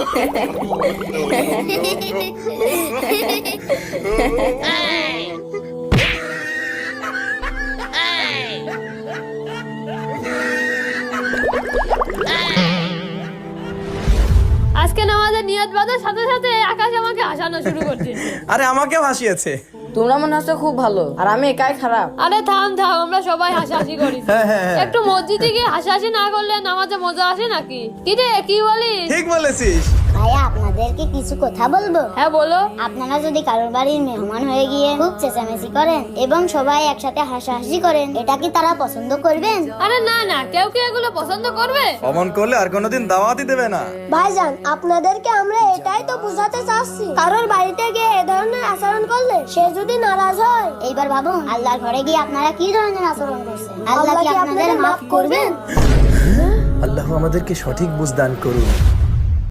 আজকে নামাজের নিয়ত বাঁধার সাথে সাথে আকাশ আমাকে হাসানো শুরু করছে। আরে আমাকেও হাসিয়েছে। তোমরা মনে হচ্ছে খুব ভালো আর আমি একাই খারাপ। আরে থাম থাম, আমরা সবাই হাসাহাসি করি। একটু মসজিদে গিয়ে হাসাহাসি না করলে নামাজে মজা আসে নাকি? কি রে, কি বলিস? ঠিক বলেছিস। ভাইয়া আপনাদেরকে কিছু কথা বলবো। হ্যাঁ বলো। আপনারা যদি কারোর বাড়ির মেহমান হয়ে গিয়ে খুব চেঁচামেচি করেন এবং সবাই একসাথে হাসাহাসি করেন, এটা কি তারা পছন্দ করবেন? আরে না না, কেউ কি এগুলো পছন্দ করবে? অমন করলে আর কোনোদিন দাওয়াতই দেবে না। ভাইজান আপনাদেরকে আমরা এটাই তো বোঝাতে চাচ্ছি, কারোর বাড়িতে গিয়ে এ ধরনের আচরণ করলে সে যদি নারাজ হয়। এইবার ভাবুন আল্লাহর ঘরে গিয়ে আপনারা কি ধরনের আচরণ করছেন। আল্লাহ কি আপনাদের মাফ করবেন? আল্লাহ আমাদেরকে সঠিক বুঝ দান করুন।